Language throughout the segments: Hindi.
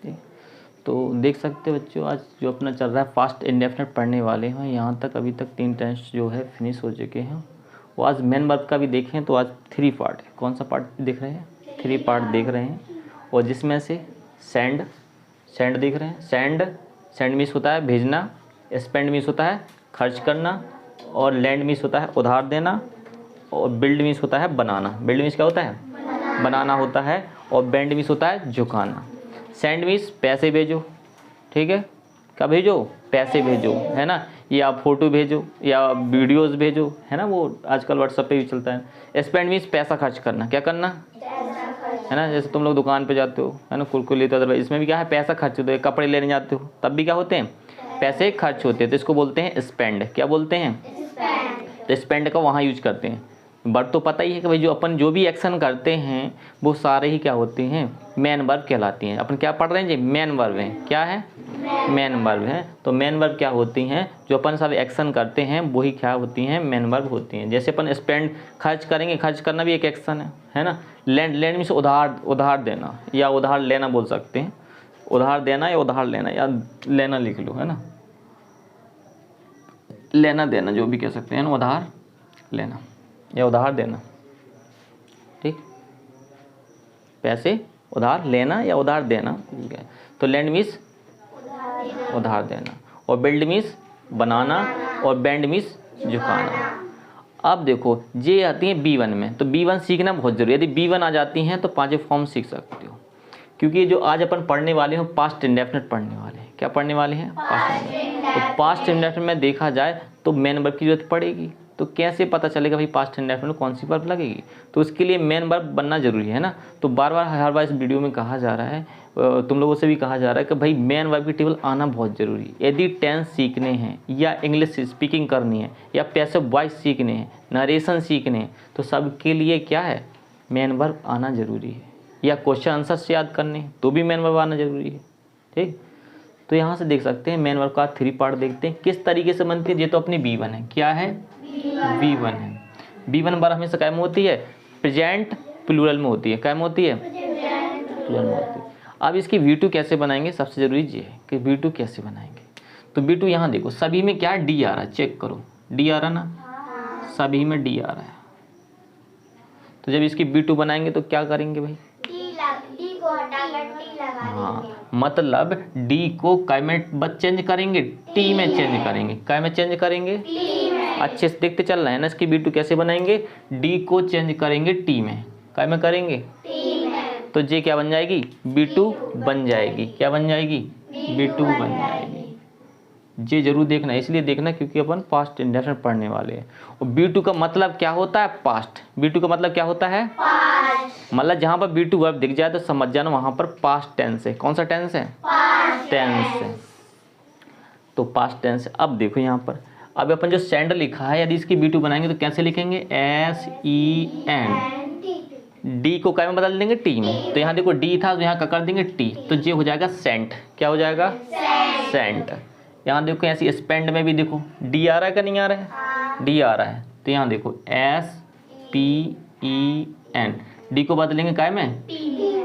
ठीक। तो देख सकते हो बच्चों, आज जो अपना चल रहा है पास्ट इंडेफिनिट पढ़ने वाले हैं, यहाँ तक अभी तक 3 टेंस जो है फिनिश हो चुके हैं। वो आज मेन वर्ब का भी देखें तो आज 3 पार्ट है। कौन सा पार्ट देख रहे हैं? 3 पार्ट देख रहे हैं। और जिसमें से सेंड देख रहे हैं। सेंड मीन्स होता है भेजना, स्पेंड मीन्स होता है खर्च करना, और लैंड मीन्स होता है उधार देना, और बिल्ड मीन्स होता है बनाना। बिल्ड मीन्स क्या होता है? बनाना होता है। और बेंड मीन्स होता है झुकाना। सेंड मीन्स पैसे भेजो, ठीक है, क्या भेजो? पैसे भेजो, है ना, या फ़ोटो भेजो या वीडियोस भेजो, है ना, वो आजकल व्हाट्सएप पे भी चलता है। स्पेंड मीन्स पैसा खर्च करना, क्या करना, है ना, जैसे तुम लोग दुकान पे जाते हो, है ना, कुरकुरे लेते हो, इसमें भी क्या है? पैसा खर्च होता है। कपड़े लेने जाते हो तब भी क्या होते हैं? पैसे खर्च होते हैं। तो इसको बोलते हैं स्पेंड। क्या बोलते हैं? तो स्पेंड का वहाँ यूज करते हैं। बट तो पता ही है कि भाई जो अपन जो भी एक्शन करते हैं वो सारे ही क्या होते हैं? मेन वर्ब कहलाती हैं। अपन क्या पढ़ रहे हैं जी? मेन वर्ब हैं। क्या है? मेन वर्ब हैं। तो मेन वर्ब क्या होती हैं? जो अपन सब एक्शन करते हैं वही क्या होती हैं? मेन वर्ब होती हैं। जैसे अपन स्पेंड खर्च करेंगे, खर्च करना भी एक एक्शन है ना। लैंड मीन्स उधार देना या उधार लेना बोल सकते हैं। उधार देना या उधार लेना, या लेना लिख लो, है ना, लेना देना जो भी कह सकते हैं ना, उधार लेना या उधार देना, ठीक, पैसे उधार लेना या उधार देना, ठीक है। तो लैंड मीन्स उधार देना, और बिल्ड मीन्स बनाना, और बेंड मीन्स झुकाना। अब देखो ये आती है B1 में, तो B1 सीखना बहुत जरूरी है। यदि B1 आ जाती हैं तो 5 फॉर्म सीख सकते हो, क्योंकि जो आज अपन पढ़ने वाले हैं पास्ट इंडेफिनिट पढ़ने वाले हैं। क्या पढ़ने वाले हैं? Past indefinite. तो पास्ट इंडेफिनिट में देखा जाए तो मेन वर्ब की जरूरत पड़ेगी। तो कैसे पता चलेगा भाई पास्ट इंडेफिनिट में कौन सी वर्ब लगेगी? तो उसके लिए मेन वर्ब बनना जरूरी है ना। तो हर बार इस वीडियो में कहा जा रहा है, तुम लोगों से भी कहा जा रहा है कि भाई मेन वर्ब की टेबल आना बहुत ज़रूरी है। यदि टेंस सीखने हैं, या इंग्लिश स्पीकिंग करनी है, या पैसिव वॉइस सीखने हैं, नरेशन सीखने हैं, तो सबके लिए क्या है? मेन वर्ब आना ज़रूरी है। या क्वेश्चन आंसर्स याद करने हैं तो भी मेन वर्ब आना ज़रूरी है, ठीक। तो यहाँ से देख सकते हैं मेन वर्ब का 3 पार्ट देखते हैं किस तरीके से बनती है। ये तो अपनी B1 है। क्या है? B1 है। B1 वर्ब हमेशा क्या में होती है? प्रेजेंट प्लूरल में होती है। क्या में होती है? प्लूरल में होती है। अब इसकी V2 कैसे बनाएंगे? सबसे जरूरी ये है कि V2 कैसे बनाएंगे। तो V2 यहाँ देखो, सभी में क्या D आ रहा है, चेक करो, D आ रहा ना, सभी में D आ रहा है। तो जब इसकी B2 बनाएंगे तो क्या करेंगे भाई? हाँ, मतलब D को काय में चेंज करेंगे? T में चेंज करेंगे। काय में चेंज करेंगे? अच्छे से देखते चल रहे हैं ना। इसकी B2 कैसे बनाएंगे? D को चेंज करेंगे T में। काय में करेंगे? तो ये क्या बन जाएगी? B2 बन जाएगी। क्या बन जाएगी? B2 बन जाएगी। ये जरूर देखना, इसलिए देखना क्योंकि अपन पास्ट इंडेफिनिट पढ़ने वाले हैं। और B2 का मतलब क्या होता है? पास्ट। B2 का मतलब क्या होता है? पास्ट। मतलब जहाँ पर B2 वर्ब दिख जाए तो समझ जाना वहाँ पर पास्ट टेंस है। कौन सा टेंस है? पास्ट टेंस है। तो पास्ट टेंस। अब देखो यहाँ पर, अब अपन जो सेंड लिखा है, यदि इसकी B2 बनाएंगे तो कैसे लिखेंगे? SEND। D को क्या में बदल देंगे? T में। तो यहाँ देखो D था तो यहाँ का कर देंगे T, तो ये हो जाएगा सेंट। क्या हो जाएगा? सेंट। यहाँ देखो ऐसी स्पेंड में भी देखो D आ रहा है कि नहीं आ रहा है? D आ रहा है। तो यहाँ देखो SPEN, D को बदलेंगे काय में?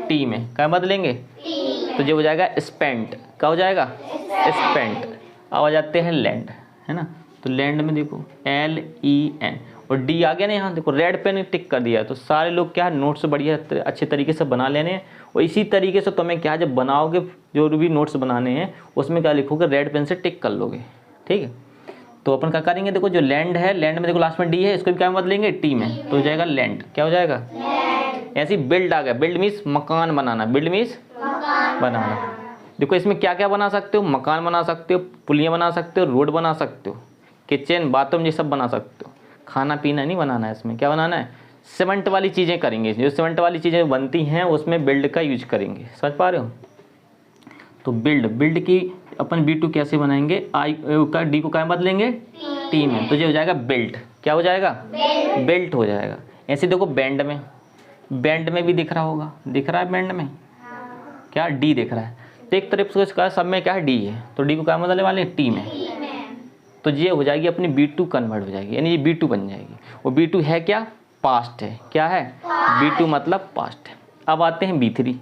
T में। क्या बदलेंगे? तो ये हो जाएगा स्पेंट। क्या हो जाएगा? स्पेंट। अब आ जाते हैं लैंड, है ना। तो लैंड में देखो LEN, और D आ गया ना। यहाँ देखो रेड पेन टिक कर दिया। तो सारे लोग क्या है, नोट्स बढ़िया अच्छे तरीके से बना लेने हैं। और इसी तरीके से तुम्हें क्या, जब बनाओगे जो भी नोट्स बनाने हैं उसमें क्या लिखोगे? रेड पेन से टिक कर लोगे, ठीक है। तो अपन क्या करेंगे? देखो जो लैंड है, लैंड में देखो लास्ट में D है, इसको भी क्या में बदलेंगे? T में। तो हो जाएगा लैंड। क्या हो जाएगा? ऐसी बिल्ड आ गया। बिल्ड मीन्स मकान बनाना। बिल्ड मीन्स बनाना। देखो इसमें क्या क्या बना सकते हो? मकान बना सकते हो, पुलियाँ बना सकते हो, रोड बना सकते हो, किचन बाथरूम ये सब बना सकते हो। खाना पीना नहीं बनाना है इसमें। क्या बनाना है? सीमेंट वाली चीज़ें करेंगे। जो सीमेंट वाली चीज़ें बनती हैं उसमें बिल्ड का यूज करेंगे। समझ पा रहे हो? तो बिल्ड की अपन B2 कैसे बनाएंगे? D को क्या बदलेंगे? T में। तो ये हो जाएगा बिल्ट। क्या हो जाएगा? बिल्ट हो जाएगा। ऐसे देखो बैंड में भी दिख रहा होगा। दिख रहा है बैंड में? क्या? D दिख रहा है। तो एक तरफ से इसका सब में क्या है? D है। तो D को क्या बदलने वाले हैं? T में। तो ये हो जाएगी अपनी B2 कन्वर्ट हो जाएगी, यानी ये B2 बन जाएगी। और B2 है क्या? पास्ट है। क्या है? B2 मतलब पास्ट है। अब आते हैं B3।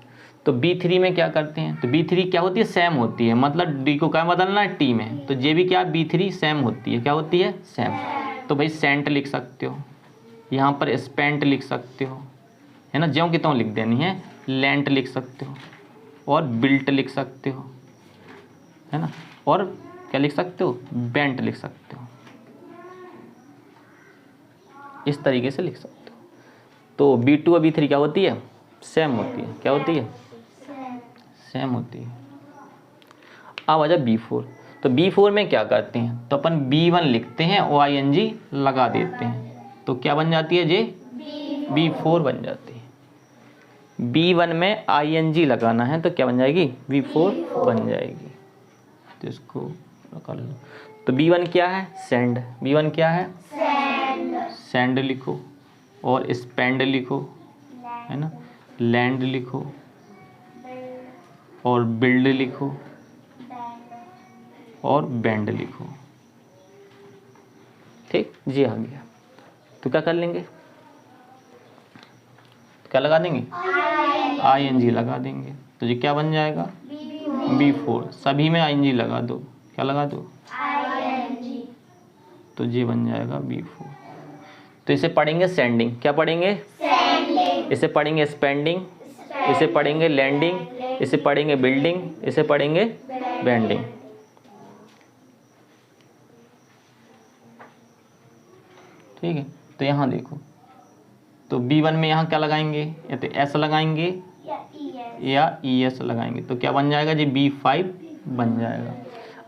तो B3 में क्या करते हैं, तो B3 क्या होती है, सेम होती है, मतलब D को क्या बदलना है, T में, तो जे भी क्या B3 सेम होती है, क्या होती है, सेम। तो भाई सेंट लिख सकते हो, यहाँ पर स्पेंट लिख सकते हो, है ना, ज्यों की त्यों लिख देनी है, लेंट लिख सकते हो, और बिल्ट लिख सकते हो, है ना, और क्या लिख सकते हो, बेंट लिख सकते हो, इस तरीके से लिख सकते हो। तो B2 और B3 क्या होती है, सेम होती है, क्या होती है, सेम होती है। अब आ जाए B4, तो B4 में क्या करते हैं, तो अपन B1 लिखते हैं और ING लगा देते हैं, तो क्या बन जाती है जे, B4 बन जाती है। B1 में ING लगाना है तो क्या बन जाएगी, B4 बन जाएगी। तो इसको कर लो, तो B1 क्या है, सेंड, B1 क्या है, सेंड लिखो, और स्पेंड लिखो, है ना, लैंड लिखो, और बिल्ड लिखो, और बेंड लिखो। ठीक, जी आ गया। तो क्या कर लेंगे, क्या लगा देंगे, ING लगा देंगे, तो ये क्या बन जाएगा, B4, सभी में ING लगा दो, क्या लगा दो, तो ये बन जाएगा B4। तो इसे पढ़ेंगे सेंडिंग, क्या पढ़ेंगे, इसे पढ़ेंगे स्पेंडिंग, इसे पढ़ेंगे लैंडिंग, इसे पढ़ेंगे बिल्डिंग, इसे पढ़ेंगे बेंडिंग। ठीक है, तो यहाँ देखो, तो B1 में यहाँ क्या लगाएंगे, या तो S लगाएंगे या ES लगाएंगे, तो क्या बन जाएगा जी, B5 बन जाएगा।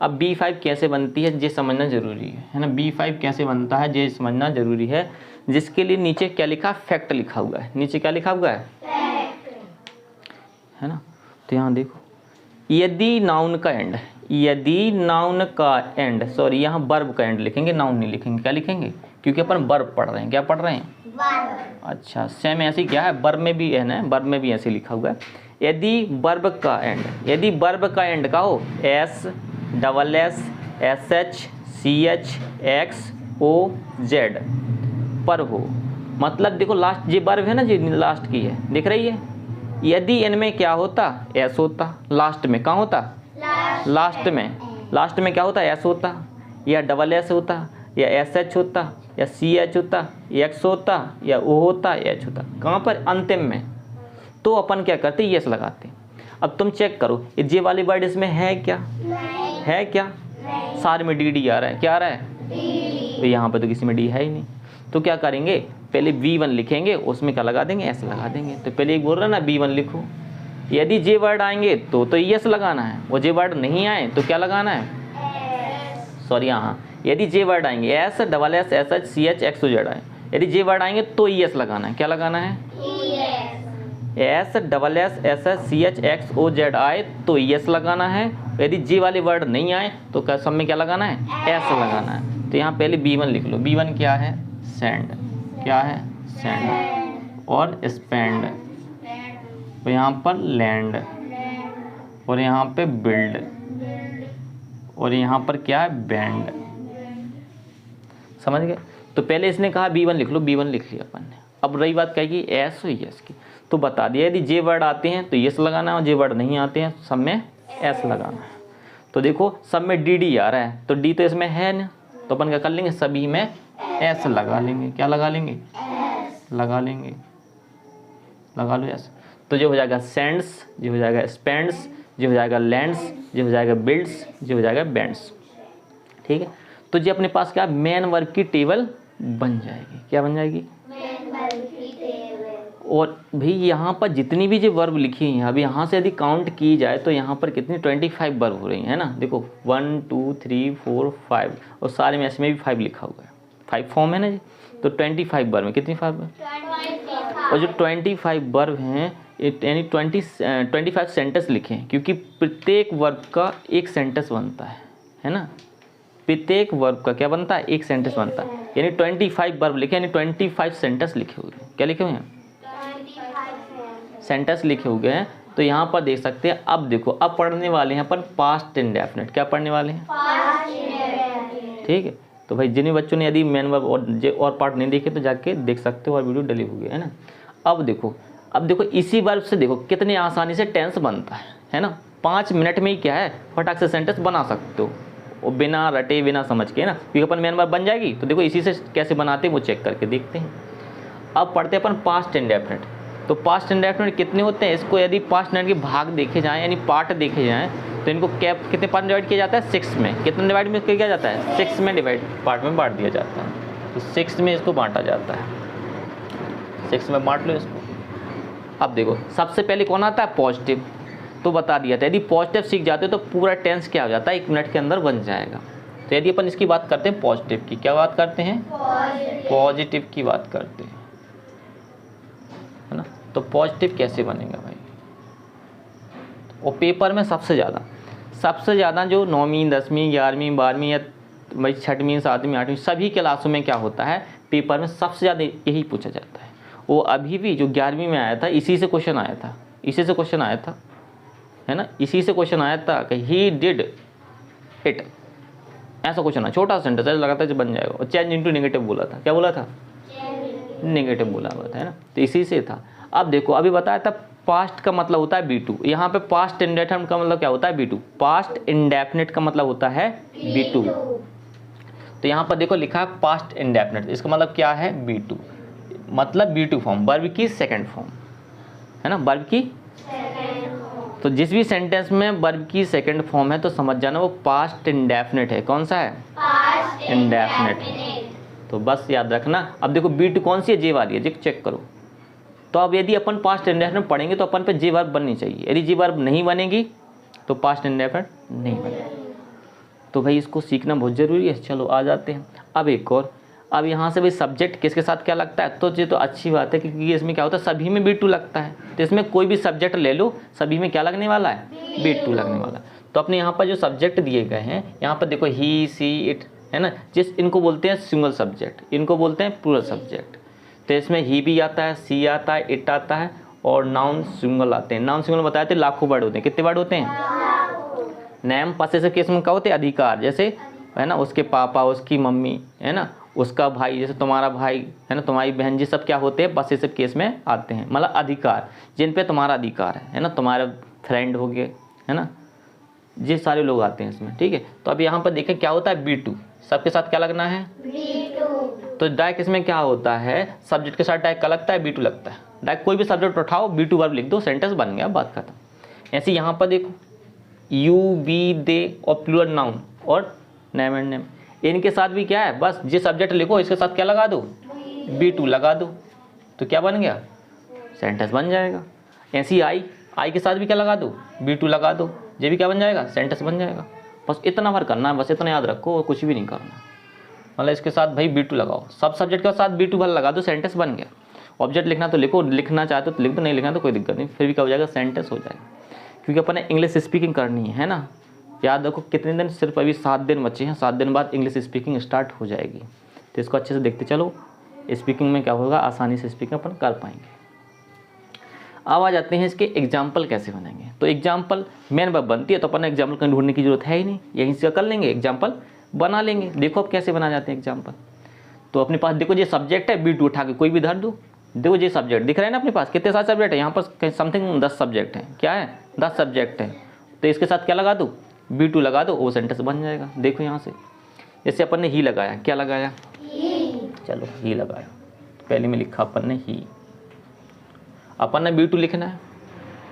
अब B5 कैसे बनती है ये समझना जरूरी है ना, B5 कैसे बनता है ये समझना जरूरी है, जिसके लिए नीचे क्या लिखा, फैक्ट लिखा हुआ है, नीचे क्या लिखा हुआ है ना। तो यहाँ देखो, यदि नाउन का एंड, यदि नाउन का एंड, सॉरी यहाँ वर्ब का एंड लिखेंगे, नाउन नहीं लिखेंगे, क्या लिखेंगे, क्योंकि अपन वर्ब पढ़ रहे हैं, क्या पढ़ रहे हैं, अच्छा सेम ऐसे क्या है, वर्ब में भी है ना, वर्ब में भी ऐसे लिखा हुआ है, यदि वर्ब का एंड, यदि वर्ब का एंड का हो S double S SH CH XOZ पर हो, मतलब देखो लास्ट ये वर्ब है ना, जी लास्ट की है, दिख रही है, यदि इनमें क्या होता, S होता, लास्ट में कहाँ होता, लास्ट में क्या होता, S होता, या डबल S होता, या SH होता, या CH होता, X होता, या O होता, H होता, कहाँ पर, अंतिम में, तो अपन क्या करते, यस लगाते। अब तुम चेक करो ये जे वाली वर्ड इसमें है क्या, है क्या, सारे में DD आ रहा है, क्या आ रहा है, तो यहाँ पर तो किसी में D है ही नहीं, तो क्या करेंगे, पहले B1 लिखेंगे, उसमें क्या लगा देंगे, S लगा देंगे। तो पहले एक बोल रहा ना B1 लिखो, यदि जे वर्ड आएंगे तो यस लगाना है, वो जे वर्ड नहीं आए तो क्या लगाना है, सॉरी यहाँ, यदि जे वर्ड आएंगे S double S SH CH XOZ आए, यदि जे वर्ड आएंगे तो ES लगाना है, क्या लगाना है, S double S SH CH XOZ आए तो ES लगाना है, यदि जे वाले वर्ड नहीं आए तो क्या सब में क्या लगाना है, S लगाना है। तो यहाँ पहले B1 लिख लो, B1 क्या है, सेंड, क्या है, सेंड, और स्पेंड, और यहाँ पर लैंड, और यहाँ पे बिल्ड, और यहाँ पर क्या है, बेंड, समझ गए। तो पहले इसने कहा B1 लिख लो, B1 लिख लिया अपन ने। अब रही बात क्या की, S और यस की, तो बता दिया यदि जे वर्ड आते हैं तो यस लगाना है, और जे वर्ड नहीं आते हैं सब में S लगाना है। तो देखो सब में DD आ रहा है, तो D तो इसमें है ना, तो अपन क्या कर लेंगे, सभी में S लगा लेंगे, क्या लगा लेंगे, लगा लेंगे, लगा लो S। तो जो हो जाएगा सेंड्स, जो हो जाएगा स्पेंड्स, जो हो जाएगा लैंड्स, जो हो जाएगा बिल्ड्स, जो हो जाएगा बेंड्स। ठीक है, तो जी अपने पास क्या, मेन वर्ब की टेबल बन जाएगी, क्या बन जाएगी, मेन वर्ब की टेबल। और भाई यहाँ पर जितनी भी जो वर्ब लिखी है, अभी यहाँ से यदि काउंट की जाए तो यहाँ पर कितनी 25 वर्ब हो रही है ना, देखो 1 2 3 4 5, और सारे में इसमें भी 5 लिखा हुआ है, 5 फॉर्म है ना जी, तो 25 वर्ब में कितनी वर्ब है, और जो 25 वर्ब हैं यानी 25 सेंटेंस लिखे हैं, क्योंकि प्रत्येक वर्ब का एक सेंटेंस बनता है ना, प्रत्येक वर्ब का क्या बनता है, एक सेंटेंस बनता है, यानी 25 वर्ब लिखे, यानी 25 सेंटेंस लिखे हुए हैं, क्या लिखे हुए हैं, सेंटेंस लिखे हुए हैं। तो यहाँ पर देख सकते हैं, अब देखो अब पढ़ने वाले हैं अपन पास्ट इंडेफिनिट, क्या पढ़ने वाले हैं, ठीक है। तो भाई जिन बच्चों ने यदि मेन वर्ब और पार्ट नहीं देखे तो जाके देख सकते हो, और वीडियो डली हुई है ना। अब देखो अब देखो इसी वर्ब से देखो कितनी आसानी से टेंस बनता है ना। 5 मिनट में ही क्या है फटाक से सेंटेंस बना सकते हो, और बिना रटे बिना समझ के ना, क्योंकि अपन मेन वर्ब बन जाएगी। तो देखो इसी से कैसे बनाते हैं वो चेक करके देखते हैं। अब पढ़ते हैं अपन पास्ट इंडेफिनिट। तो पास्ट इंडेफिनिट कितने होते हैं, इसको यदि पास्ट इंडेफिनिट के भाग देखे जाएँ यानी पार्ट देखे जाएँ तो इनको कितने पार्ट डिवाइड किया जाता है, 6 में। कितने डिवाइड में किया जाता है, 6 में डिवाइड पार्ट में बांट दिया जाता है। तो 6 में इसको बांटा जाता है, 6 में बांट लो इसको। अब देखो सबसे पहले कौन आता है, पॉजिटिव। तो बता दिया था यदि पॉजिटिव सीख जाते हो तो पूरा टेंस क्या हो जाता है 1 मिनट के अंदर बन जाएगा। तो यदि अपन इसकी बात करते हैं पॉजिटिव की, क्या बात करते हैं, पॉजिटिव की बात करते हैं, है ना। तो पॉजिटिव कैसे बनेगा भाई, और पेपर में सबसे ज़्यादा जो 9वीं 10वीं 11वीं 12वीं या भाई 6वीं 7वीं 8वीं सभी क्लासों में क्या होता है, पेपर में सबसे ज़्यादा यही पूछा जाता है। वो अभी भी जो 11वीं में आया था इसी से क्वेश्चन आया था, है ना, इसी से क्वेश्चन आया था कि ही डिड इट, ऐसा क्वेश्चन है, छोटा सेंटेंस है, लगातार जो बन जाएगा। और चेंज इनटू नेगेटिव बोला था, क्या बोला था, नेगेटिव बोला हुआ था, है ना। तो इसी से था। अब देखो अभी बताया था पास्ट का मतलब होता है B2, यहाँ पे पास्ट इंडेफिनिट का मतलब क्या होता है, B2। पास्ट इंडेफिनिट का मतलब होता है B2। तो यहाँ पर देखो लिखा है पास्ट इंडेफिनिट, इसका मतलब क्या है, B2, मतलब B2 फॉर्म, वर्ब की सेकंड फॉर्म, है ना, वर्ब की। तो जिस भी सेंटेंस में वर्ब की सेकंड फॉर्म है तो समझ जाना वो पास्ट इंडेफिनिट है। कौन सा है, पास्ट इंडेफिनिट। तो बस याद रखना। अब देखो B2 कौन सी है, जे वाली है, चेक करो। तो अब यदि अपन पास्ट इंडेफिनिट पढ़ेंगे तो अपन पे जे वर्ब बननी चाहिए, यदि जे वर्ब नहीं बनेगी तो पास्ट इंडेफिनिट नहीं बनेगी। तो भाई इसको सीखना बहुत ज़रूरी है। चलो आ जाते हैं अब एक और। अब यहाँ से भाई सब्जेक्ट किसके साथ क्या लगता है, तो ये तो अच्छी बात है क्योंकि इसमें क्या होता है सभी में B2 लगता है। तो इसमें कोई भी सब्जेक्ट ले लो सभी में क्या लगने वाला है, B2 लगने वाला है। तो अपने यहाँ पर जो सब्जेक्ट दिए गए हैं यहाँ पर देखो ही सी इट, है ना, इनको बोलते हैं सिंगल सब्जेक्ट, इनको बोलते हैं प्लूरल सब्जेक्ट। तो इसमें ही भी आता है, सी आता है, इट आता है और नाउन सिंगल आते हैं। नाउन सिंगल बताए थे लाखों वर्ड होते हैं, कितने वर्ड होते हैं, नेम पॉसेसिव केस में क्या होते हैं, अधिकार, जैसे है ना उसके पापा, उसकी मम्मी, है ना, उसका भाई, जैसे तुम्हारा भाई, है ना, तुम्हारी बहन, जी सब क्या होते हैं पॉसेसिव केस में आते हैं, मतलब अधिकार, जिन पे तुम्हारा अधिकार है ना, तुम्हारे फ्रेंड हो गए, है ना, ये सारे लोग आते हैं इसमें, ठीक है। तो अब यहाँ पर देखें क्या होता है B2, सबके साथ क्या लगना है, B2। तो डायरेक्ट इसमें क्या होता है, सब्जेक्ट के साथ डायरेक्ट क्या लगता है, B2 लगता है। डायरेक्ट कोई भी सब्जेक्ट उठाओ B2 वर्ब लिख दो, सेंटेंस बन गया, बात खत्म। ऐसे यहाँ पर देखो यू वी दे और प्लूरल नाउन और नेम एंड नेम, इनके साथ भी क्या है, बस ये सब्जेक्ट लिखो इसके साथ क्या लगा दो, B2 लगा दो, तो क्या बन गया, सेंटेंस बन जाएगा। ऐसी आई के साथ भी क्या लगा दो, B2 लगा दो, ये भी क्या बन जाएगा, सेंटेंस बन जाएगा। बस इतना भर करना है, बस इतना याद रखो और कुछ भी नहीं करना। मतलब इसके साथ भाई B2 लगाओ, सब सब्जेक्ट के साथ B2 भर लगा दो, सेंटेंस बन गया। ऑब्जेक्ट लिखना तो लिखो, लिखना चाहते हो तो लिख दो, नहीं लिखना तो कोई दिक्कत नहीं, फिर भी क्या हो जाएगा, सेंटेंस हो जाएगा। क्योंकि अपन ने इंग्लिश स्पीकिंग करनी है ना, याद रखो कितने दिन, सिर्फ अभी 7 दिन बचे हैं, 7 दिन बाद इंग्लिश स्पीकिंग स्टार्ट हो जाएगी। तो इसको अच्छे से देखते चलो, स्पीकिंग में क्या होगा, आसानी से स्पीकिंग अपन कर पाएंगे। अब आ जाते हैं इसके एग्जाम्पल कैसे बनेंगे। तो एग्जाम्पल मेन वर्ब बनती है तो अपन एग्जाम्पल कहीं ढूंढने की जरूरत है ही नहीं, यहीं से कर लेंगे, एग्जाम्पल बना लेंगे। देखो अब कैसे बना जाते हैं एग्जाम्पल। तो अपने पास देखो ये सब्जेक्ट है, B2 उठा के कोई भी धर दो। देखो ये सब्जेक्ट दिख रहा है ना अपने पास, कितने सारे सब्जेक्ट है यहाँ पर, समथिंग 10 सब्जेक्ट हैं, क्या है 10 सब्जेक्ट है। तो इसके साथ क्या लगा दो, B2 लगा दो, वो सेंटेंस बन जाएगा। देखो यहाँ से जैसे अपन ने ही लगाया, क्या लगाया, चलो ही लगाया, पहले में लिखा अपन ने ही, अपन ने B2 लिखना है,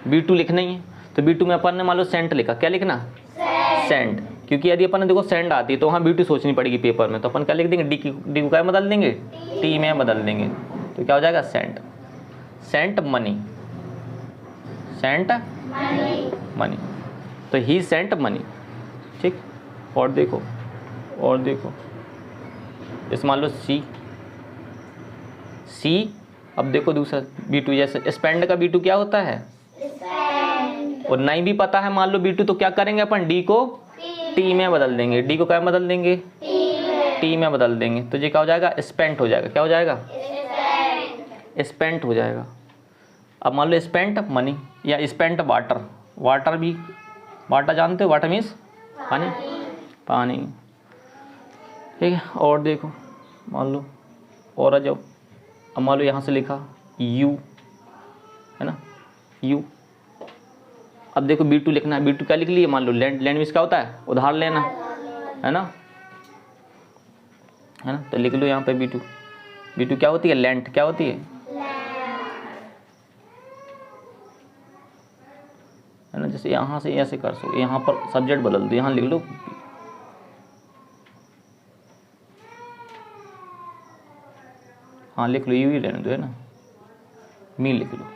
B2 लिखना ही है। तो B2 में अपन ने मान लो सेंट लिखा, क्या लिखना, सेंट, क्योंकि यदि अपन ने देखो सेंड आती है तो वहाँ B2 सोचनी पड़ेगी पेपर में, तो अपन क्या लिख देंगे, डी को क्या बदल देंगे, टी में बदल देंगे, तो क्या हो जाएगा, sent. Sent money, sent money, तो ही सेंट मनी, ठीक। और देखो इस मान लो सी, अब देखो दूसरा B2, जैसे स्पेंड का B2 क्या होता है, और नहीं भी पता है मान लो B2, तो क्या करेंगे अपन, डी को टी में बदल देंगे, डी को क्या बदल देंगे, टी में बदल देंगे, तो ये क्या हो जाएगा, स्पेंट हो जाएगा, क्या हो जाएगा, स्पेंट हो जाएगा। अब मान लो स्पेंट मनी या स्पेंट वाटर, वाटर भी, वाटर जानते हो, वाटर मीन्स पानी, ठीक है। और देखो मान लो, और जब अब मान लो यहाँ से लिखा यू, है ना, यू। अब देखो B2 लिखना है, B2 क्या लिख लिए, मान लो लैंड, लैंड मीन्स क्या होता है, उधार लेना, है ना, तो लिख लो यहाँ पे B2। B2 क्या होती है, लैंड क्या होती है ना। जैसे यहाँ से ऐसे कर सो, यहाँ पर सब्जेक्ट बदल दो, यहाँ लिख लो, हाँ लिख लो, यू ही रहने दो, है ना, मी लिख लो,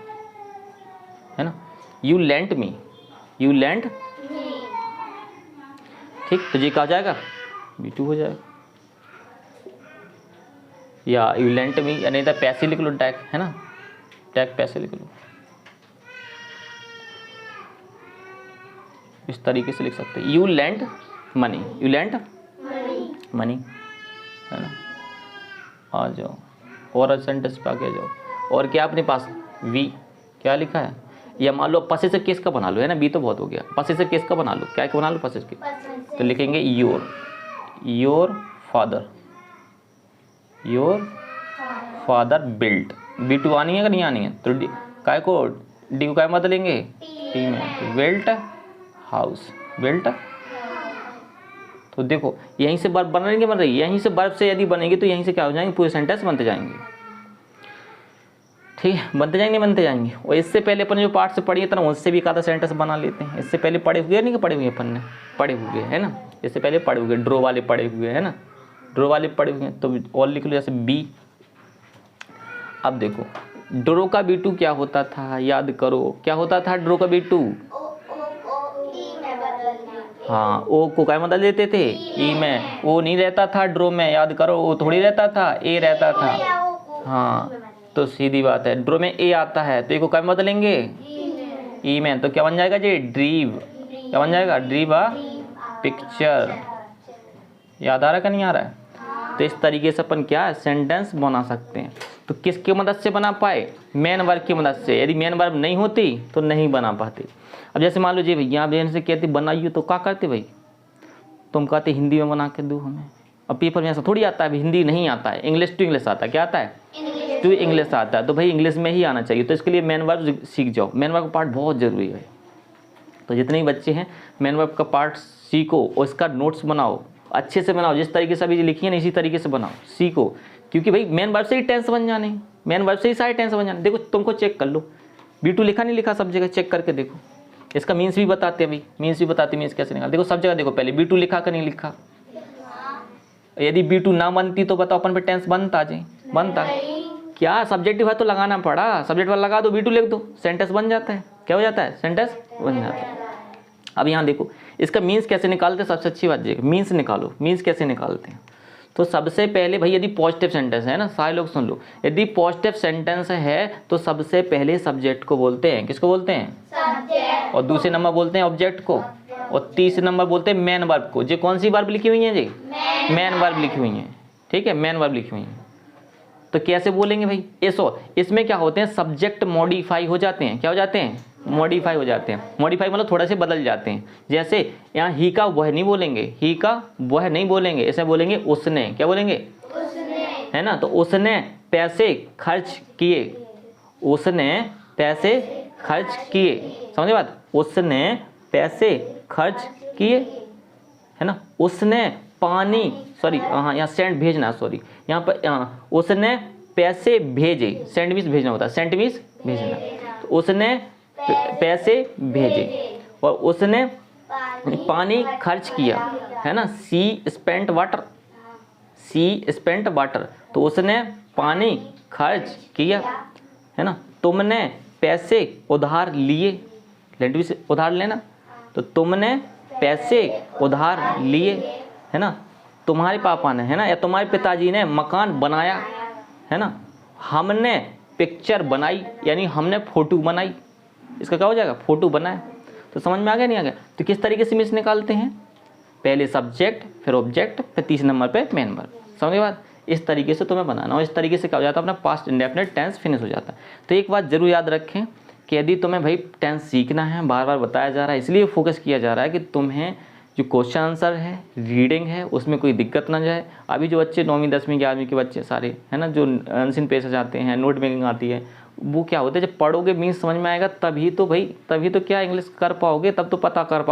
है ना, you lent me, you lent, ठीक। तो ये क्या हो जाएगा, B2 हो जाएगा, या यू लेंट मी, या नहीं तो पैसे लिख लो, टैग, है ना, टैग पैसे लिख लो, इस तरीके से लिख सकते हैं, you lent money, you lent money, है ना। आ जाओ और सेंटेंस पे आगे जाओ, और क्या अपने पास वी क्या लिखा है, या मान लो पसेसिव केस का बना लो, है ना, बी तो बहुत हो गया, पसेसिव केस का बना लो, क्या बना लो पसेसिव केस, तो लिखेंगे योर फादर बिल्ट, B2 आनी है कि नहीं आनी है, तो काय को डी को काय मत लेंगे, टी में, बिल्ट हाउस, बिल्ट। तो देखो यहीं से वर्ब बन रही, यहीं से वर्ब से यदि बनेगी तो यहीं से क्या हो जाएंगे, पूरे सेंटेंस बनते जाएंगे, ठीक है, बनते जाएंगे। और इससे पहले अपन जो पार्ट से पढ़िए था ना, उससे भी एक आधा सेंटेंस बना लेते हैं। इससे पहले पढ़े हुए नहीं कि पढ़े हुए अपन ने, पढ़े हुए है ना, इससे पहले पढ़े हुए, ड्रो वाले पढ़े हुए है ना, ड्रो वाले पढ़े हुए हैं, तो और लिख लो जैसे बी। अब देखो ड्रो का B2 क्या होता था, याद करो क्या होता था ड्रो का B2, हाँ ओ को क्या बदल देते थे, ई में, ओ नहीं रहता था ड्रो में, याद करो, ओ थोड़ी रहता था, ए रहता था, हाँ तो सीधी बात है, ड्रो में ए आता है तो ए को क्या बदलेंगे, ई में, तो क्या बन जाएगा जी, ड्रीव, क्या बन जाएगा, ड्रीव अ पिक्चर, याद आ रहा है कि नहीं आ रहा है। तो इस तरीके से अपन क्या सेंटेंस बना सकते हैं। तो किसकी मदद से बना पाए, मेन वर्ब की मदद से, यदि मेन वर्ब नहीं होती तो नहीं बना पाते। अब जैसे मान लो जी भैया आप से कहते बनाइए तो क्या करते भाई, तुम कहते हिंदी में बना के दो हमें, अब पेपर में ऐसा थोड़ी आता है, हिंदी नहीं आता है, इंग्लिश टू इंग्लिश आता है, क्या आता है, टू इंग्लिश आता है, तो भाई इंग्लिश में ही आना चाहिए। तो इसके लिए मेन वर्ब सीख जाओ, मेन वर्ब का पार्ट बहुत ज़रूरी है। तो जितने भी बच्चे हैं मेन वर्ब का पार्ट सीखो और इसका नोट्स बनाओ, अच्छे से बनाओ, जिस तरीके से अभी लिखी है ना इसी तरीके से बनाओ, सीखो, क्योंकि भाई मेन वर्ब से ही टेंस बन जाने, मेन वर्ब से ही सारे टेंस बन जाने। देखो तुमको चेक कर लो, B2 लिखा नहीं लिखा सब जगह, चेक करके देखो, इसका मीन्स भी बताते हैं भाई, मीन्स भी बताते, मीन्स कैसे निकाल, देखो सब जगह देखो, पहले B2 लिखा कि नहीं लिखा, यदि B2 ना बनती तो बताओ अपन पे टेंस बनता जी, बनता क्या, सब्जेक्टिव है तो लगाना पड़ा, सब्जेक्ट वाला लगा दो, B2 लिख दो, सेंटेंस बन जाता है, क्या हो जाता है, सेंटेंस बन जाता है। अब यहाँ देखो इसका मीन्स कैसे निकालते हैं, सबसे अच्छी बात ये मीन्स निकालो, मीन्स कैसे निकालते हैं। तो सबसे पहले भाई यदि पॉजिटिव सेंटेंस है ना, सारे लोग सुन लो, यदि पॉजिटिव सेंटेंस है तो सबसे पहले सब्जेक्ट को बोलते हैं, किसको बोलते हैं, सब्जेक्ट, और दूसरे नंबर बोलते हैं ऑब्जेक्ट को, और तीसरे नंबर बोलते हैं मेन वर्ब को। जी कौन सी वर्ब लिखी हुई है जी, मेन वर्ब लिखी हुई है, ठीक है, मेन वर्ब लिखी हुई है। तो कैसे बोलेंगे भाई, इसमें क्या होते हैं, सब्जेक्ट मॉडिफाई हो जाते हैं, क्या हो जाते हैं, मॉडिफाई हो जाते हैं, मॉडिफाई मतलब थोड़ा से बदल जाते हैं। जैसे यहाँ ही का वह नहीं बोलेंगे, ही का वह नहीं बोलेंगे, ऐसे बोलेंगे उसने, क्या बोलेंगे, उसने, है ना, तो उसने पैसे खर्च किए, उसने पैसे खर्च किए, समझे बात, उसने पैसे खर्च किए, है ना, उसने पानी, सॉरी हाँ यहाँ सेंड भेजना, सॉरी यहाँ पर उसने पैसे भेजे, सेंड मीन्स भेजना होता है, सेंड मीन्स भेजना, तो उसने पैसे भेजे, और उसने पानी खर्च किया, है ना, सी स्पेंट वाटर, सी स्पेंट वाटर, तो उसने पानी खर्च किया, है ना, तुमने पैसे उधार लिए, लैंड से उधार लेना, तो तुमने पैसे उधार लिए, है ना, तुम्हारे पापा ने, है ना, या तुम्हारे पिताजी ने मकान बनाया, है ना, हमने पिक्चर बनाई, यानी हमने फोटो बनाई, इसका क्या हो जाएगा, फोटो बनाए। तो समझ में आ गया नहीं आ गया। तो किस तरीके से मीन्स निकालते हैं, पहले सब्जेक्ट फिर ऑब्जेक्ट फिर तीसरे नंबर पे मेन वर्ब, समझ बात, इस तरीके से तुम्हें बनाना, और इस तरीके से क्या हो जाता है, अपना पास्ट इंडेफिनिट टेंस फिनिश हो जाता है। तो एक बात जरूर याद रखें कि यदि तुम्हें भाई टेंस सीखना है, बार बार बताया जा रहा है, इसलिए फोकस किया जा रहा है कि तुम्हें जो क्वेश्चन आंसर है, रीडिंग है, उसमें कोई दिक्कत ना जाए। अभी जो बच्चे 9वीं 10वीं 11वीं के बच्चे सारे, है ना, जो अनसीन पेशेंट आते हैं, नोट मेकिंग आती है, वो क्या होता है, जब पढ़ोगे मीन्स समझ में आएगा, तभी तो भाई, तभी तो क्या इंग्लिश कर पाओगे, तब तो पता कर पाओगे